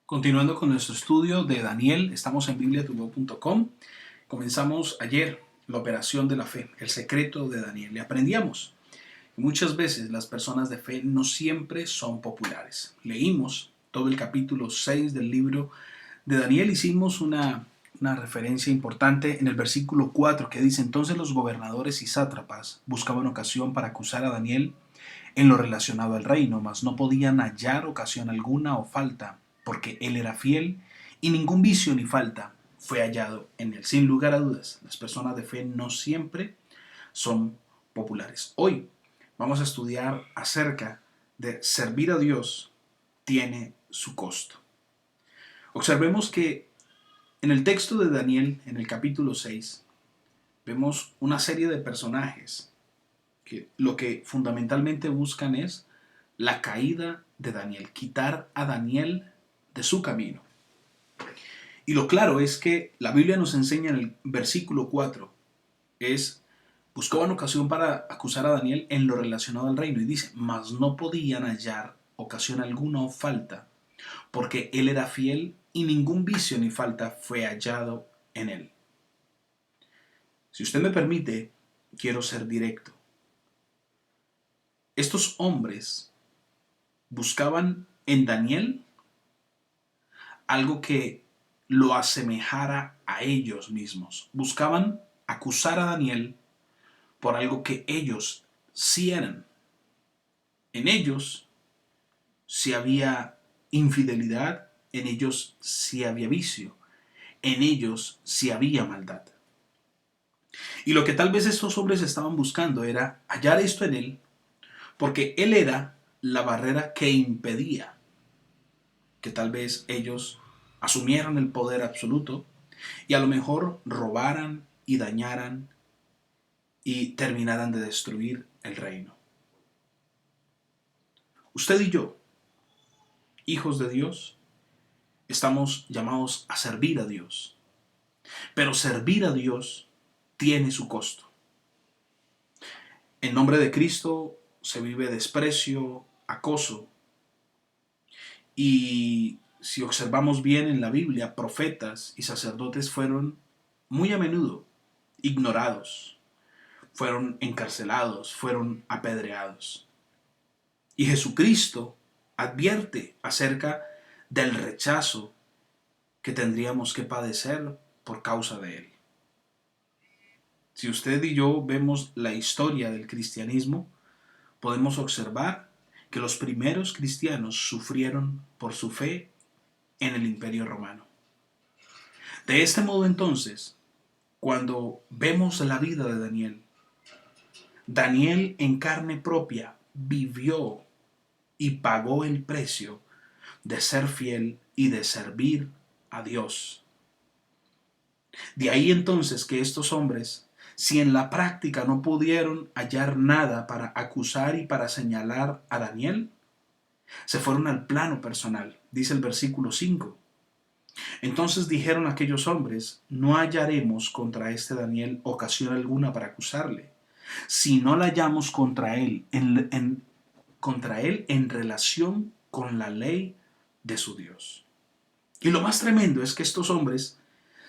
Continuando con nuestro estudio de Daniel, estamos en bibliatubo.com. Comenzamos ayer la operación de la fe, el secreto de Daniel. Y aprendíamos que muchas veces las personas de fe no siempre son populares. Leímos todo el capítulo 6 del libro de Daniel, hicimos una referencia importante en el versículo 4 que dice: entonces los gobernadores y sátrapas buscaban ocasión para acusar a Daniel en lo relacionado al reino, mas no podían hallar ocasión alguna o falta, porque él era fiel y ningún vicio ni falta fue hallado en él. Sin lugar a dudas, las personas de fe no siempre son populares. Hoy vamos a estudiar acerca de servir a Dios tiene su costo. Observemos que en el texto de Daniel, en el capítulo 6, vemos una serie de personajes que lo que fundamentalmente buscan es la caída de Daniel, quitar a Daniel de su camino. Y lo claro es que la Biblia nos enseña en el versículo 4, buscaban ocasión para acusar a Daniel en lo relacionado al reino, y dice: mas no podían hallar ocasión alguna o falta, porque él era fiel y ningún vicio ni falta fue hallado en él. Si usted me permite, quiero ser directo. Estos hombres buscaban en Daniel algo que lo asemejara a ellos mismos. Buscaban acusar a Daniel por algo que ellos sí eran. En ellos sí había infidelidad, en ellos sí había vicio, en ellos sí había maldad. Y lo que tal vez estos hombres estaban buscando era hallar esto en él, porque él era la barrera que impedía que tal vez ellos asumieran el poder absoluto y a lo mejor robaran y dañaran y terminaran de destruir el reino. Usted y yo, hijos de Dios, estamos llamados a servir a Dios, pero servir a Dios tiene su costo. En nombre de Cristo se vive desprecio, acoso, y si observamos bien en la Biblia, profetas y sacerdotes fueron muy a menudo ignorados, fueron encarcelados, fueron apedreados. Y Jesucristo advierte acerca del rechazo que tendríamos que padecer por causa de él. Si usted y yo vemos la historia del cristianismo, podemos observar que los primeros cristianos sufrieron por su fe en el Imperio Romano. De este modo, entonces, cuando vemos la vida de Daniel, Daniel en carne propia vivió y pagó el precio de ser fiel y de servir a Dios. De ahí entonces que estos hombres, si en la práctica no pudieron hallar nada para acusar y para señalar a Daniel, se fueron al plano personal. Dice el versículo 5. Entonces dijeron aquellos hombres: no hallaremos contra este Daniel ocasión alguna para acusarle, si no la hallamos contra él en relación con la ley de su Dios. Y lo más tremendo es que estos hombres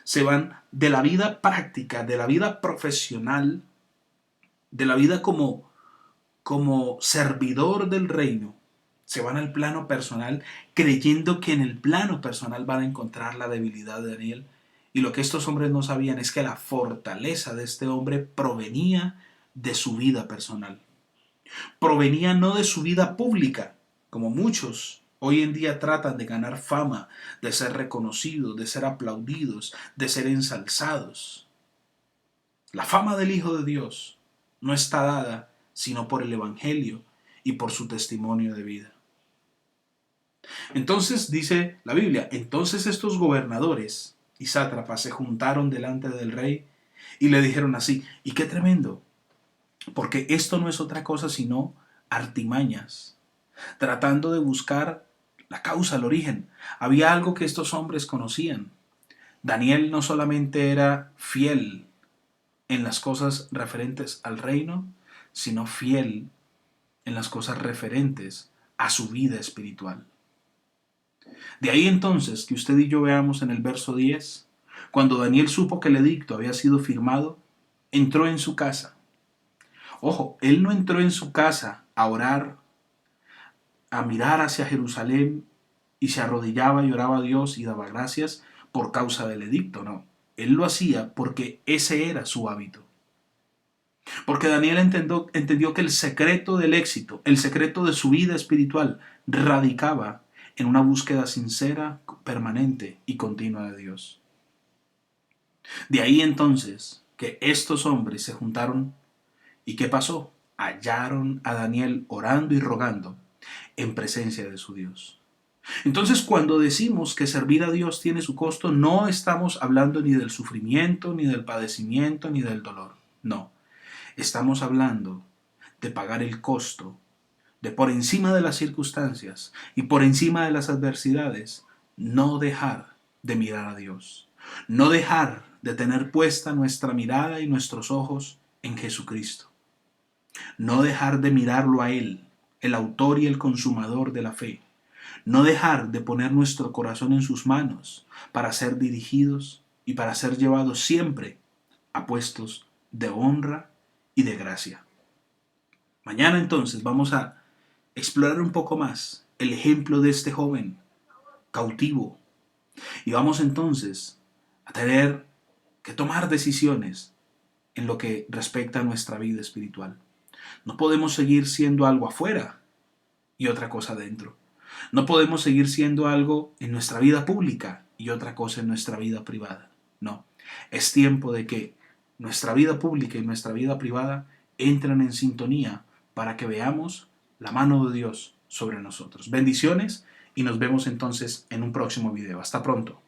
se van de la vida práctica, de la vida profesional, de la vida como servidor del reino, se van al plano personal creyendo que en el plano personal van a encontrar la debilidad de Daniel. Y lo que estos hombres no sabían es que la fortaleza de este hombre provenía de su vida personal. Provenía no de su vida pública, como muchos hoy en día tratan de ganar fama, de ser reconocidos, de ser aplaudidos, de ser ensalzados. La fama del Hijo de Dios no está dada sino por el Evangelio y por su testimonio de vida. Entonces dice la Biblia: entonces estos gobernadores y sátrapas se juntaron delante del rey y le dijeron así. Y qué tremendo, porque esto no es otra cosa sino artimañas, tratando de buscar la causa, el origen. Había algo que estos hombres conocían. Daniel no solamente era fiel en las cosas referentes al reino, sino fiel en las cosas referentes a su vida espiritual. De ahí entonces que usted y yo veamos en el verso 10, cuando Daniel supo que el edicto había sido firmado, entró en su casa. Ojo, él no entró en su casa a orar, a mirar hacia Jerusalén y se arrodillaba y oraba a Dios y daba gracias por causa del edicto, no. Él lo hacía porque ese era su hábito. Porque Daniel entendió que el secreto del éxito, el secreto de su vida espiritual, radicaba en una búsqueda sincera, permanente y continua de Dios. De ahí entonces que estos hombres se juntaron y ¿qué pasó? Hallaron a Daniel orando y rogando en presencia de su Dios. Entonces, cuando decimos que servir a Dios tiene su costo, no estamos hablando ni del sufrimiento, ni del padecimiento, ni del dolor. No, estamos hablando de pagar el costo, de por encima de las circunstancias y por encima de las adversidades, no dejar de mirar a Dios, no dejar de tener puesta nuestra mirada y nuestros ojos en Jesucristo, no dejar de mirarlo a Él, el autor y el consumador de la fe, no dejar de poner nuestro corazón en sus manos para ser dirigidos y para ser llevados siempre a puestos de honra y de gracia. Mañana entonces vamos a explorar un poco más el ejemplo de este joven cautivo y vamos entonces a tener que tomar decisiones en lo que respecta a nuestra vida espiritual. No podemos seguir siendo algo afuera y otra cosa dentro. No podemos seguir siendo algo en nuestra vida pública y otra cosa en nuestra vida privada. No, es tiempo de que nuestra vida pública y nuestra vida privada entren en sintonía para que veamos la mano de Dios sobre nosotros. Bendiciones y nos vemos entonces en un próximo video. Hasta pronto.